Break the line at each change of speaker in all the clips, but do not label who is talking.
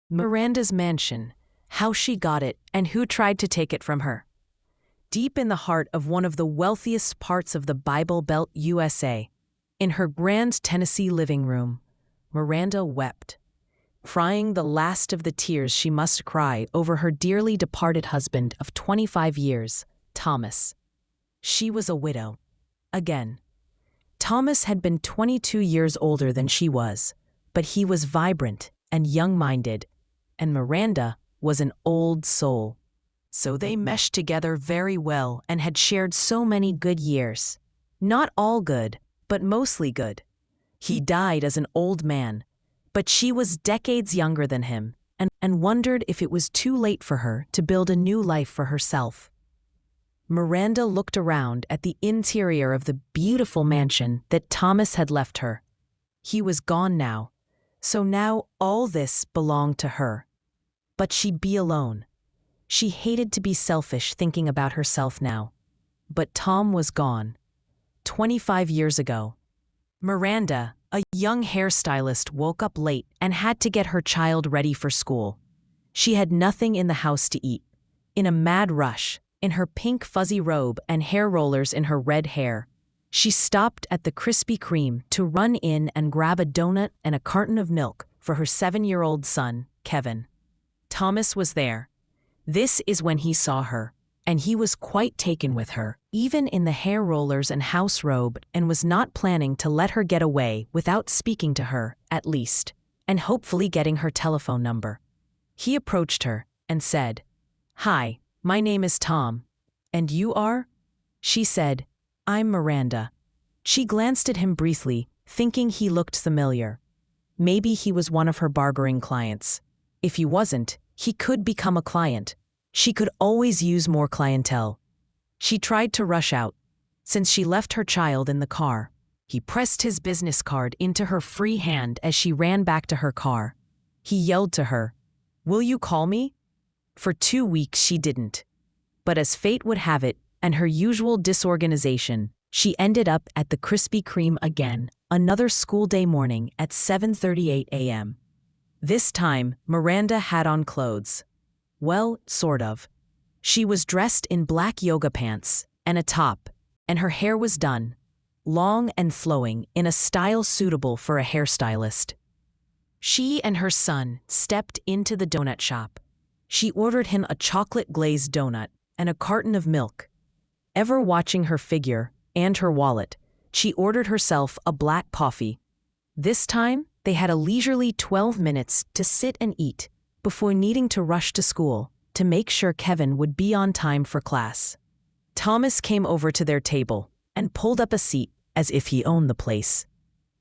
Miranda's mansion, how she got it, and who tried to take it from her. Deep in the heart of one of the wealthiest parts of the Bible Belt, USA, in her grand Tennessee living room, Miranda wept, crying the last of the tears she must cry over her dearly departed husband of 25 years, Thomas. She was a widow. Again. Thomas had been 22 years older than she was, but he was vibrant and young-minded, and Miranda was an old soul. So they meshed together very well and had shared so many good years. Not all good, but mostly good. He died as an old man, but she was decades younger than him and wondered if it was too late for her to build a new life for herself. Miranda looked around at the interior of the beautiful mansion that Thomas had left her. He was gone now, so now all this belonged to her. But she'd be alone. She hated to be selfish thinking about herself now. But Tom was gone. 25 years ago. Miranda, a young hairstylist, woke up late and had to get her child ready for school. She had nothing in the house to eat. In a mad rush, in her pink fuzzy robe and hair rollers in her red hair, she stopped at the Krispy Kreme to run in and grab a donut and a carton of milk for her 7-year-old son, Kevin. Thomas was there. This is when he saw her, and he was quite taken with her, even in the hair rollers and house robe, and was not planning to let her get away without speaking to her, at least, and hopefully getting her telephone number. He approached her and said, "Hi, my name is Tom. And you are?" She said, "I'm Miranda." She glanced at him briefly, thinking he looked familiar. Maybe he was one of her bartering clients. If he wasn't, he could become a client. She could always use more clientele. She tried to rush out. Since she left her child in the car, he pressed his business card into her free hand as she ran back to her car. He yelled to her, "Will you call me?" For 2 weeks she didn't. But as fate would have it, and her usual disorganization, she ended up at the Krispy Kreme again, another school day morning at 7:38 a.m. This time, Miranda had on clothes. Well, sort of. She was dressed in black yoga pants and a top, and her hair was done, long and flowing, in a style suitable for a hairstylist. She and her son stepped into the donut shop. She ordered him a chocolate-glazed donut and a carton of milk. Ever watching her figure and her wallet, she ordered herself a black coffee. This time, they had a leisurely 12 minutes to sit and eat before needing to rush to school to make sure Kevin would be on time for class. Thomas came over to their table and pulled up a seat as if he owned the place.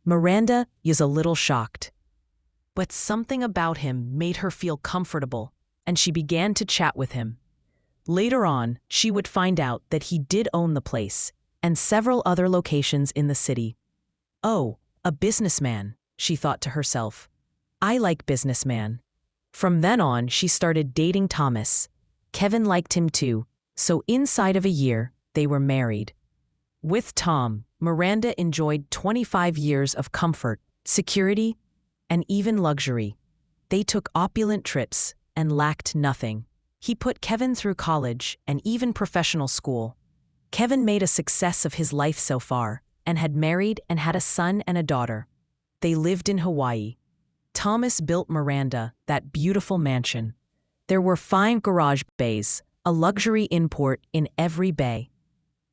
Miranda was a little shocked. But something about him made her feel comfortable, and she began to chat with him. Later on, she would find out that he did own the place and several other locations in the city. Oh, a businessman, she thought to herself. I like businessman. From then on, she started dating Thomas. Kevin liked him too, so inside of a year, they were married. With Tom, Miranda enjoyed 25 years of comfort, security, and even luxury. They took opulent trips and lacked nothing. He put Kevin through college and even professional school. Kevin made a success of his life so far and had married and had a son and a daughter. They lived in Hawaii. Thomas built Miranda that beautiful mansion. There were 5 garage bays, a luxury import in every bay.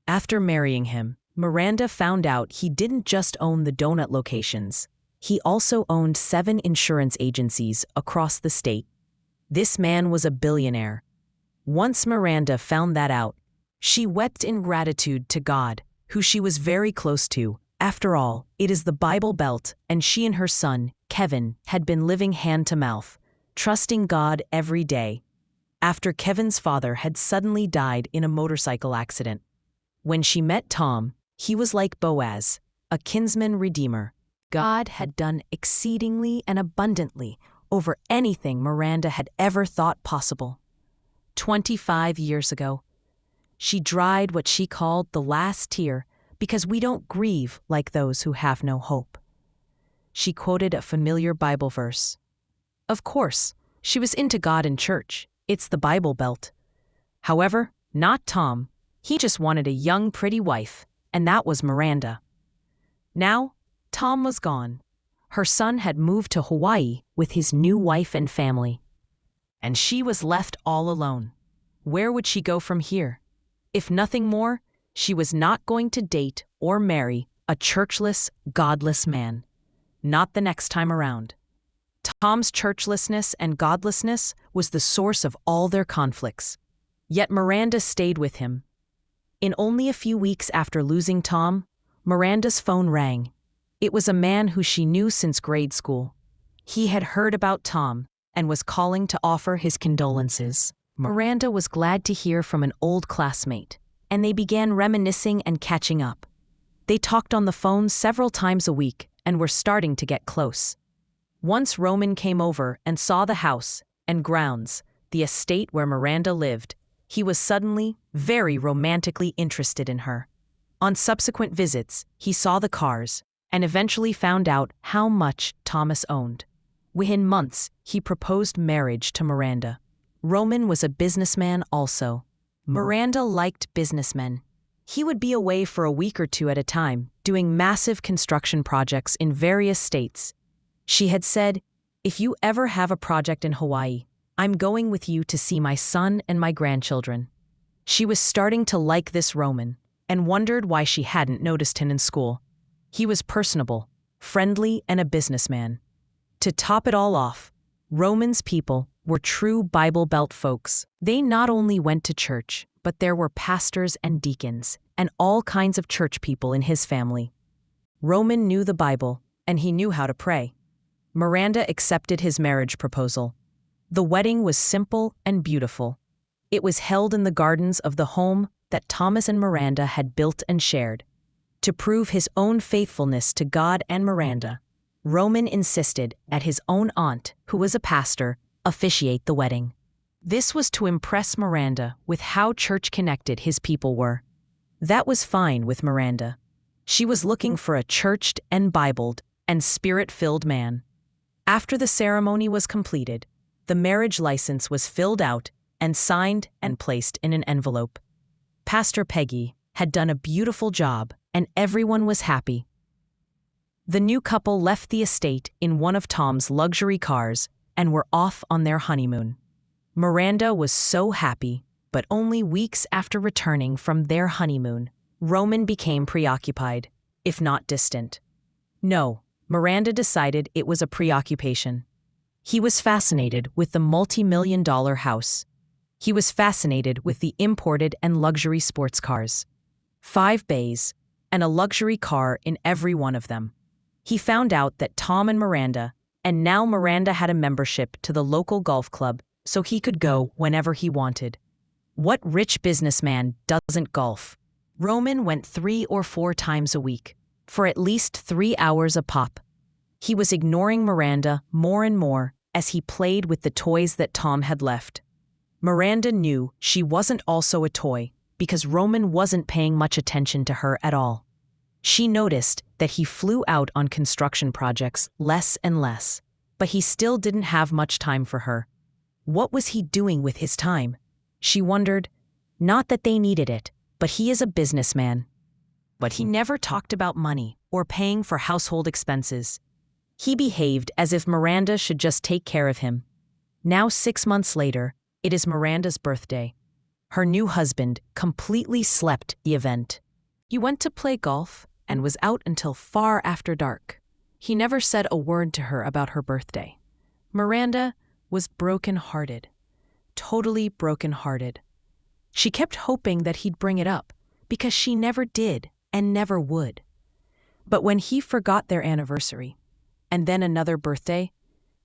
After marrying him, Miranda found out he didn't just own the donut locations. He also owned 7 insurance agencies across the state. This man was a billionaire. Once Miranda found that out, she wept in gratitude to God, who she was very close to. After all, it is the Bible Belt, and she and her son, Kevin, had been living hand to mouth, trusting God every day. After Kevin's father had suddenly died in a motorcycle accident. When she met Tom, he was like Boaz, a kinsman redeemer. God had done exceedingly and abundantly over anything Miranda had ever thought possible. 25 years ago, she dried what she called the last tear because we don't grieve like those who have no hope. She quoted a familiar Bible verse. Of course, She was into God and church. It's the Bible Belt. However, not Tom. He just wanted a young, pretty wife, and that was Miranda. Now, Tom was gone. Her son had moved to Hawaii with his new wife and family. And she was left all alone. Where would she go from here? If nothing more, she was not going to date or marry a churchless, godless man. Not the next time around. Tom's churchlessness and godlessness was the source of all their conflicts. Yet Miranda stayed with him. In only a few weeks after losing Tom, Miranda's phone rang. It was a man who she knew since grade school. He had heard about Tom and was calling to offer his condolences. Miranda was glad to hear from an old classmate, and they began reminiscing and catching up. They talked on the phone several times a week and were starting to get close. Once Roman came over and saw the house and grounds, the estate where Miranda lived, he was suddenly very romantically interested in her. On subsequent visits, he saw the cars and eventually found out how much Thomas owned. Within months, he proposed marriage to Miranda. Roman was a businessman also. Miranda liked businessmen. He would be away for a week or two at a time, doing massive construction projects in various states. She had said, "If you ever have a project in Hawaii, I'm going with you to see my son and my grandchildren." She was starting to like this Roman and wondered why she hadn't noticed him in school. He was personable, friendly, and a businessman. To top it all off, Roman's people were true Bible Belt folks. They not only went to church, but there were pastors and deacons, and all kinds of church people in his family. Roman knew the Bible, and he knew how to pray. Miranda accepted his marriage proposal. The wedding was simple and beautiful. It was held in the gardens of the home that Thomas and Miranda had built and shared. To prove his own faithfulness to God and Miranda, Roman insisted that his own aunt, who was a pastor, officiate the wedding. This was to impress Miranda with how church-connected his people were. That was fine with Miranda. She was looking for a churched and Bibled and spirit-filled man. After the ceremony was completed, the marriage license was filled out and signed and placed in an envelope. Pastor Peggy had done a beautiful job, and everyone was happy. The new couple left the estate in one of Tom's luxury cars and were off on their honeymoon. Miranda was so happy, but only weeks after returning from their honeymoon, Roman became preoccupied, if not distant. No, Miranda decided it was a preoccupation. He was fascinated with the multi-million-dollar house. He was fascinated with the imported and luxury sports cars. 5 bays, and a luxury car in every one of them. He found out that Tom and Miranda, and now Miranda had a membership to the local golf club, so he could go whenever he wanted. What rich businessman doesn't golf? Roman went 3 or 4 times a week, for at least 3 hours a pop. He was ignoring Miranda more and more as he played with the toys that Tom had left. Miranda knew she wasn't also a toy because Roman wasn't paying much attention to her at all. She noticed that he flew out on construction projects less and less, but he still didn't have much time for her. What was he doing with his time? She wondered. Not that they needed it, but he is a businessman. But he never talked about money or paying for household expenses. He behaved as if Miranda should just take care of him. Now 6 months later, it is Miranda's birthday. Her new husband completely slept the event. He went to play golf and was out until far after dark. He never said a word to her about her birthday. Miranda was broken-hearted, totally broken-hearted. She kept hoping that he'd bring it up, because she never did and never would. But when he forgot their anniversary, and then another birthday,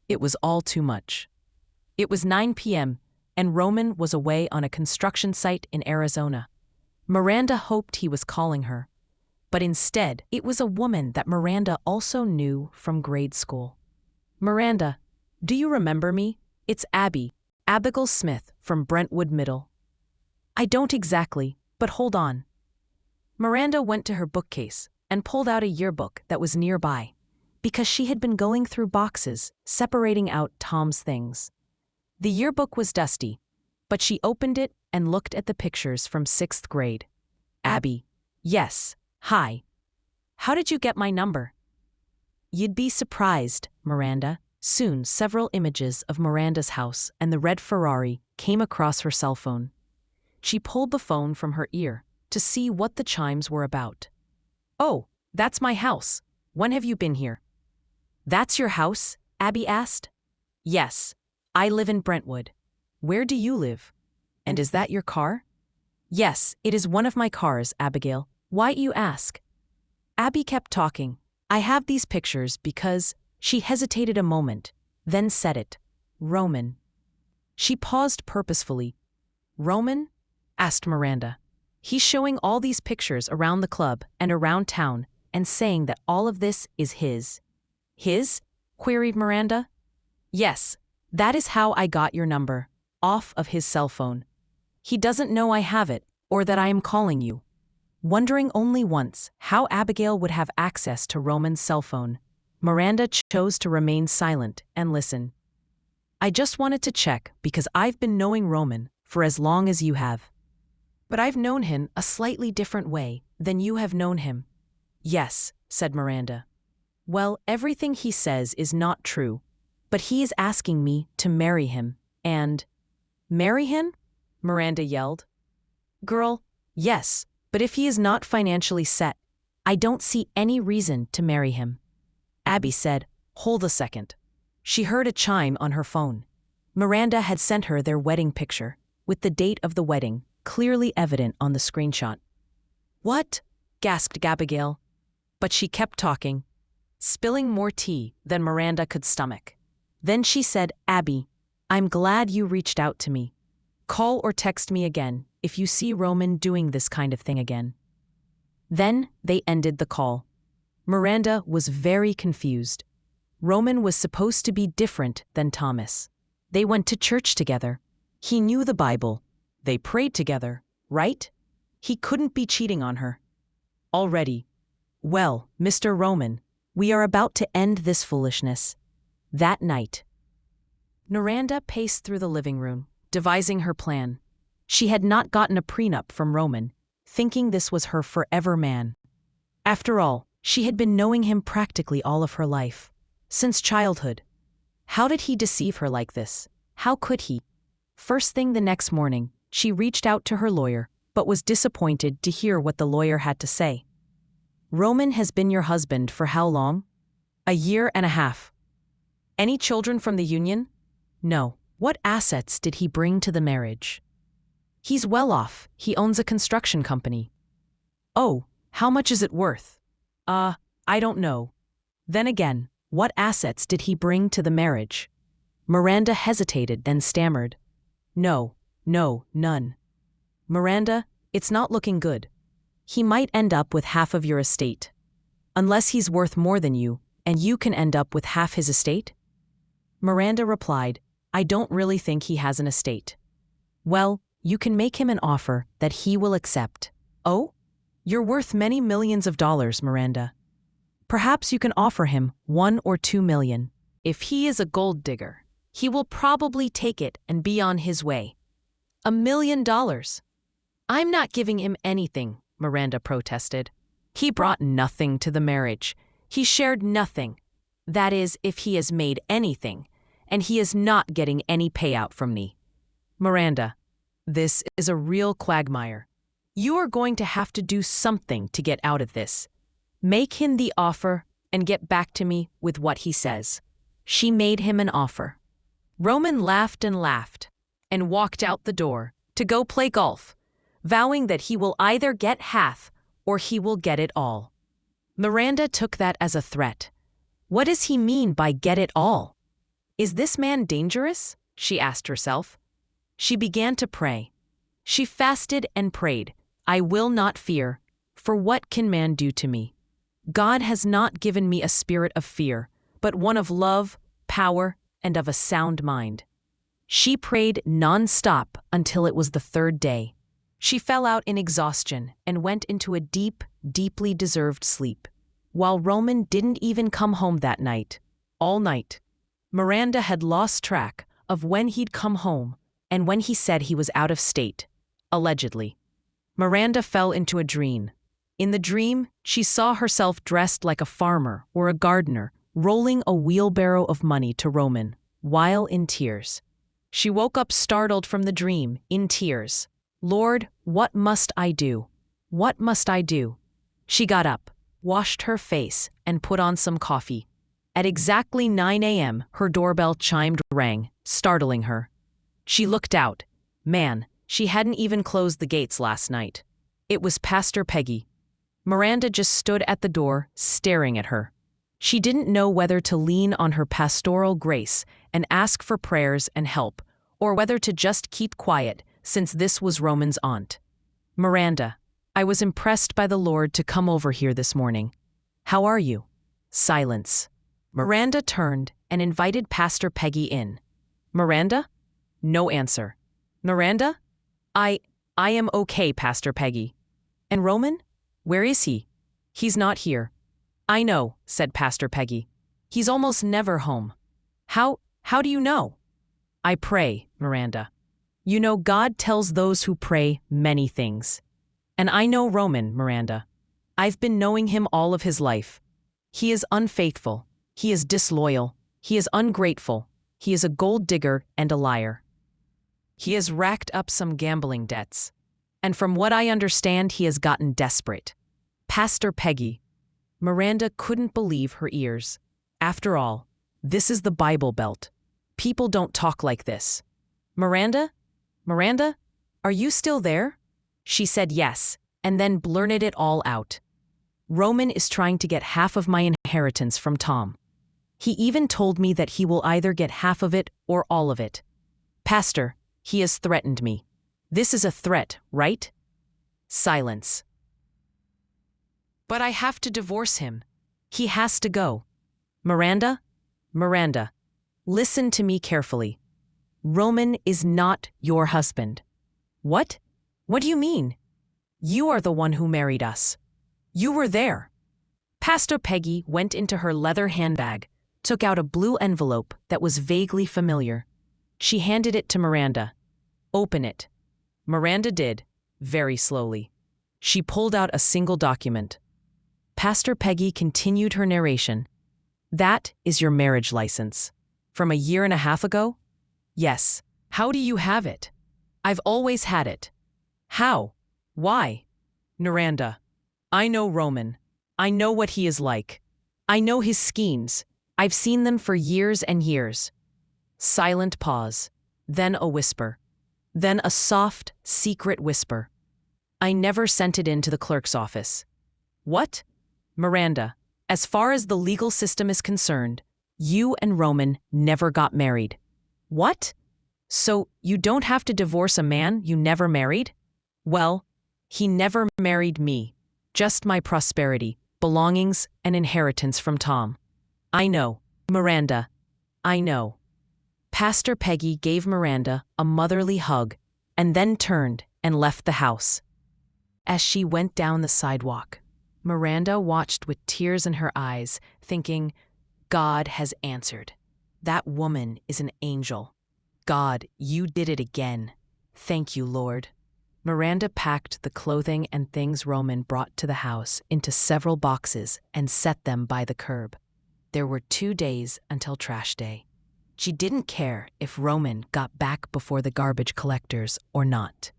it was all too much. It was 9 p.m., and Roman was away on a construction site in Arizona. Miranda hoped he was calling her, but instead it was a woman that Miranda also knew from grade school. "Miranda, do you remember me? It's Abigail Smith from Brentwood Middle." "I don't exactly, but hold on." Miranda went to her bookcase and pulled out a yearbook that was nearby, because she had been going through boxes, separating out Tom's things. The yearbook was dusty, but she opened it and looked at the pictures from 6th grade. Abby. Yes. Hi. How did you get my number? You'd be surprised, Miranda. Soon, several images of Miranda's house and the red Ferrari came across her cell phone. She pulled the phone from her ear to see what the chimes were about. Oh, that's my house. When have you been here? That's your house? Abby asked. Yes. I live in Brentwood. Where do you live? And is that your car? Yes, it is one of my cars, Abigail. Why you ask? Abby kept talking. I have these pictures because... She hesitated a moment, then said it. Roman. She paused purposefully. Roman? Asked Miranda. He's showing all these pictures around the club and around town and saying that all of this is his. His? Queried Miranda. Yes, that is how I got your number, off of his cell phone. He doesn't know I have it or that I am calling you. Wondering only once how Abigail would have access to Roman's cell phone, Miranda chose to remain silent and listen. I just wanted to check because I've been knowing Roman for as long as you have. But I've known him a slightly different way than you have known him. Yes, said Miranda. Well, everything he says is not true, but he is asking me to marry him and... Marry him? Miranda yelled. Girl, yes, but if he is not financially set, I don't see any reason to marry him. Abby said, Hold a second. She heard a chime on her phone. Miranda had sent her their wedding picture, with the date of the wedding clearly evident on the screenshot. What? Gasped Abigail. But she kept talking, spilling more tea than Miranda could stomach. Then she said, Abby, I'm glad you reached out to me. Call or text me again if you see Roman doing this kind of thing again. Then they ended the call. Miranda was very confused. Roman was supposed to be different than Thomas. They went to church together. He knew the Bible. They prayed together, right? He couldn't be cheating on her. Already. Well, Mr. Roman, we are about to end this foolishness. That night. Miranda paced through the living room, devising her plan. She had not gotten a prenup from Roman, thinking this was her forever man. After all, she had been knowing him practically all of her life, since childhood. How did he deceive her like this? How could he? First thing the next morning, she reached out to her lawyer, but was disappointed to hear what the lawyer had to say. Roman has been your husband for how long? 1.5 years. Any children from the union? No. What assets did he bring to the marriage? He's well off. He owns a construction company. Oh, how much is it worth? I don't know. Then again, what assets did he bring to the marriage? Miranda hesitated, then stammered. No, none. Miranda, it's not looking good. He might end up with half of your estate. Unless he's worth more than you, and you can end up with half his estate? Miranda replied, I don't really think he has an estate. Well, you can make him an offer that he will accept. Oh? You're worth many millions of dollars, Miranda. Perhaps you can offer him 1 or 2 million. If he is a gold digger, he will probably take it and be on his way. $1 million. I'm not giving him anything, Miranda protested. He brought nothing to the marriage. He shared nothing. That is, if he has made anything, and he is not getting any payout from me. Miranda, this is a real quagmire. You are going to have to do something to get out of this. Make him the offer and get back to me with what he says. She made him an offer. Roman laughed and walked out the door to go play golf, vowing that he will either get half or he will get it all. Miranda took that as a threat. What does he mean by get it all? Is this man dangerous? She asked herself. She began to pray. She fasted and prayed. I will not fear, for what can man do to me? God has not given me a spirit of fear, but one of love, power, and of a sound mind. She prayed non-stop until it was the 3rd day. She fell out in exhaustion and went into a deep, deeply deserved sleep, while Roman didn't even come home that night. All night, Miranda had lost track of when he'd come home and when he said he was out of state, allegedly. Miranda fell into a dream. In the dream, she saw herself dressed like a farmer or a gardener, rolling a wheelbarrow of money to Roman, while in tears. She woke up startled from the dream, in tears. "Lord, what must I do? What must I do?" She got up, washed her face, and put on some coffee. At exactly 9 a.m., her doorbell rang, startling her. She looked out. Man, she hadn't even closed the gates last night. It was Pastor Peggy. Miranda just stood at the door, staring at her. She didn't know whether to lean on her pastoral grace and ask for prayers and help, or whether to just keep quiet, since this was Roman's aunt. "Miranda, I was impressed by the Lord to come over here this morning. How are you?" Silence. Miranda turned and invited Pastor Peggy in. "Miranda?" No answer. "Miranda? I am okay, Pastor Peggy." "And Roman? Where is he?" "He's not here." "I know," said Pastor Peggy. "He's almost never home." How do you know?" "I pray, Miranda. You know, God tells those who pray many things. And I know Roman, Miranda. I've been knowing him all of his life. He is unfaithful. He is disloyal. He is ungrateful. He is a gold digger and a liar. He has racked up some gambling debts. And from what I understand, he has gotten desperate." Pastor Peggy. Miranda couldn't believe her ears. After all, this is the Bible Belt. People don't talk like this. "Miranda? Miranda? Are you still there?" She said yes, and then blurted it all out. "Roman is trying to get half of my inheritance from Tom. He even told me that he will either get half of it or all of it. Pastor, he has threatened me. This is a threat, right?" Silence. "But I have to divorce him. He has to go." "Miranda? Miranda, listen to me carefully. Roman is not your husband." "What? What do you mean? You are the one who married us. You were there." Pastor Peggy went into her leather handbag, took out a blue envelope that was vaguely familiar. She handed it to Miranda. "Open it." Miranda did, very slowly. She pulled out a single document. Pastor Peggy continued her narration. "That is your marriage license. From a year and a half ago?" "Yes." "How do you have it?" "I've always had it." "How? Why?" "Miranda, I know Roman. I know what he is like. I know his schemes. I've seen them for years and years." Silent pause. Then a whisper. Then a soft, secret whisper. "I never sent it in to the clerk's office." "What?" "Miranda, as far as the legal system is concerned, you and Roman never got married." "What? So you don't have to divorce a man you never married?" "Well, he never married me. Just my prosperity, belongings, and inheritance from Tom." "I know, Miranda. I know." Pastor Peggy gave Miranda a motherly hug and then turned and left the house. As she went down the sidewalk, Miranda watched with tears in her eyes, thinking, God has answered. That woman is an angel. God, you did it again. Thank you, Lord. Miranda packed the clothing and things Roman brought to the house into several boxes and set them by the curb. There were 2 days until trash day. She didn't care if Roman got back before the garbage collectors or not.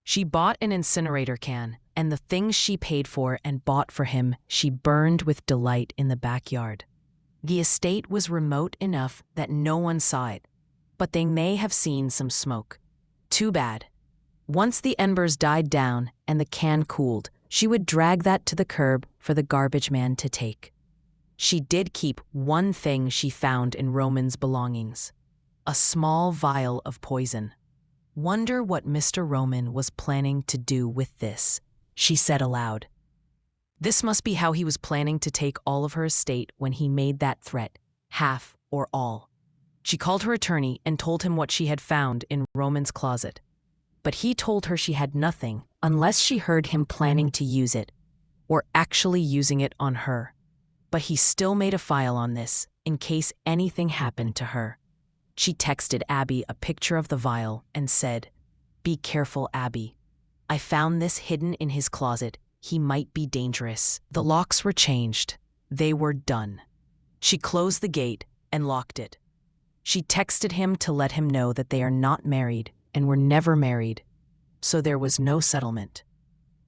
She bought an incinerator can, and the things she paid for and bought for him she burned with delight in the backyard. The estate was remote enough that no one saw it, but they may have seen some smoke. Too bad. Once the embers died down and the can cooled, she would drag that to the curb for the garbage man to take. She did keep one thing she found in Roman's belongings: a small vial of poison. Wonder what Mr. Roman was planning to do with this, she said aloud. This must be how he was planning to take all of her estate when he made that threat, half or all. She called her attorney and told him what she had found in Roman's closet. But he told her she had nothing unless she heard him planning to use it, or actually using it on her. But he still made a file on this in case anything happened to her. She texted Abby a picture of the vial and said, "Be careful, Abby. I found this hidden in his closet. He might be dangerous." The locks were changed. They were done. She closed the gate and locked it. She texted him to let him know that they are not married and were never married, so there was no settlement.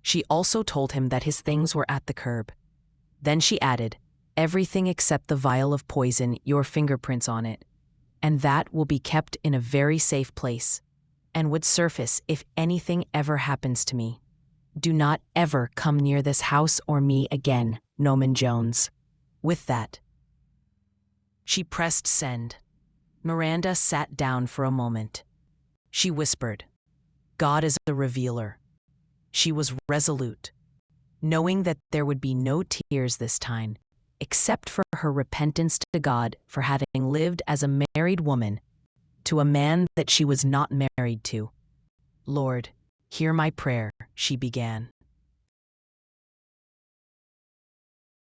She also told him that his things were at the curb. Then she added, "Everything except the vial of poison, your fingerprints on it, and that will be kept in a very safe place and would surface if anything ever happens to me. Do not ever come near this house or me again, Norman Jones." With that, she pressed send. Miranda sat down for a moment. She whispered, "God is a revealer." She was resolute, knowing that there would be no tears this time, except for her repentance to God for having lived as a married woman to a man that she was not married to. "Lord, hear my prayer," she began.